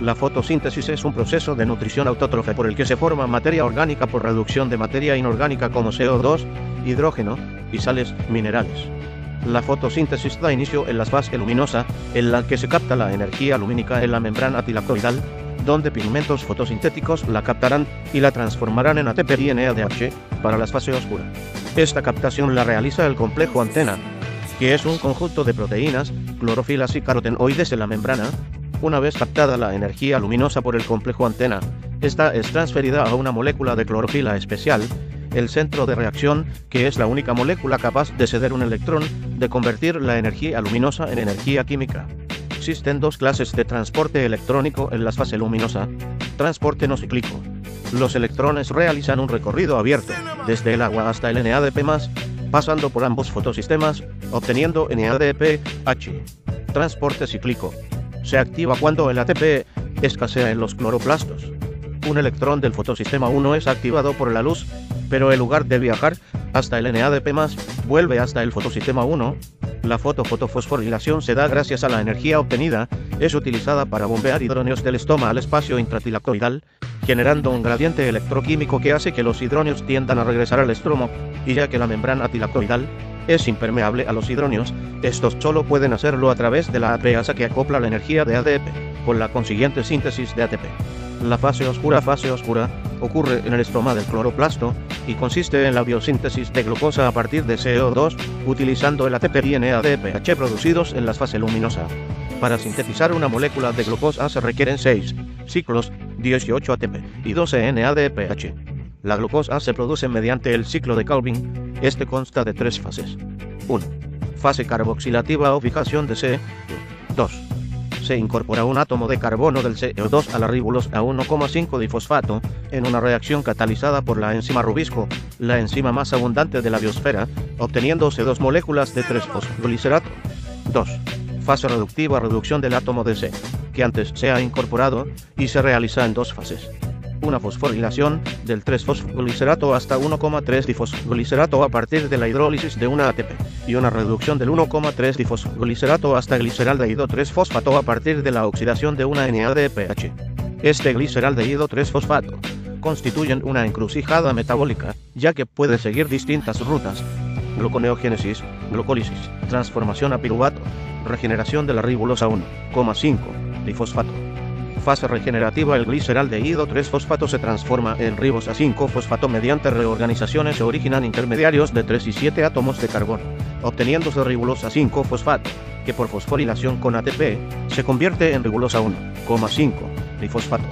La fotosíntesis es un proceso de nutrición autótrofa por el que se forma materia orgánica por reducción de materia inorgánica como CO2, hidrógeno y sales minerales. La fotosíntesis da inicio en la fase luminosa, en la que se capta la energía lumínica en la membrana tilactoidal, donde pigmentos fotosintéticos la captarán y la transformarán en ATP y NADH para la fase oscura. Esta captación la realiza el complejo antena, que es un conjunto de proteínas, clorofilas y carotenoides en la membrana. Una vez captada la energía luminosa por el complejo antena, esta es transferida a una molécula de clorofila especial, el centro de reacción, que es la única molécula capaz de ceder un electrón, de convertir la energía luminosa en energía química. Existen dos clases de transporte electrónico en la fase luminosa: transporte no cíclico. Los electrones realizan un recorrido abierto, desde el agua hasta el NADP+, pasando por ambos fotosistemas, obteniendo NADPH. Transporte cíclico. Se activa cuando el ATP escasea en los cloroplastos. Un electrón del fotosistema 1 es activado por la luz, pero en lugar de viajar hasta el NADP+, vuelve hasta el fotosistema 1. La fotofosforilación se da gracias a la energía obtenida, es utilizada para bombear hidróneos del estoma al espacio intratilactoidal, generando un gradiente electroquímico que hace que los hidróneos tiendan a regresar al estromo, y ya que la membrana tilactoidal es impermeable a los hidróneos, estos solo pueden hacerlo a través de la ATPasa que acopla la energía de ADP, con la consiguiente síntesis de ATP. La fase oscura ocurre en el estroma del cloroplasto y consiste en la biosíntesis de glucosa a partir de CO2, utilizando el ATP y NADPH producidos en la fase luminosa. Para sintetizar una molécula de glucosa se requieren 6 ciclos, 18 ATP y 12 NADPH. La glucosa se produce mediante el ciclo de Calvin. Este consta de 3 fases. 1. Fase carboxilativa o fijación de C. 2. Se incorpora un átomo de carbono del CO2 a la ribosa 1,5 difosfato en una reacción catalizada por la enzima Rubisco, la enzima más abundante de la biosfera, obteniéndose 2 moléculas de 3-fosfoglicerato. 2. Fase reductiva, reducción del átomo de C, que antes se ha incorporado, y se realiza en 2 fases. Una fosforilación del 3-fosfoglicerato hasta 1,3 difosfoglicerato a partir de la hidrólisis de una ATP, y una reducción del 1,3 difosfoglicerato hasta gliceraldehído 3-fosfato a partir de la oxidación de una NADPH. Este gliceraldehído 3-fosfato constituyen una encrucijada metabólica, ya que puede seguir distintas rutas: gluconeogénesis, glucólisis, transformación a piruvato, regeneración de la ribosa 1,5 difosfato. Fase regenerativa: el gliceraldehído 3-fosfato se transforma en ribosa 5-fosfato mediante reorganizaciones que originan intermediarios de 3 y 7 átomos de carbono, obteniéndose ribosa 5-fosfato, que por fosforilación con ATP se convierte en ribosa 1,5 difosfato.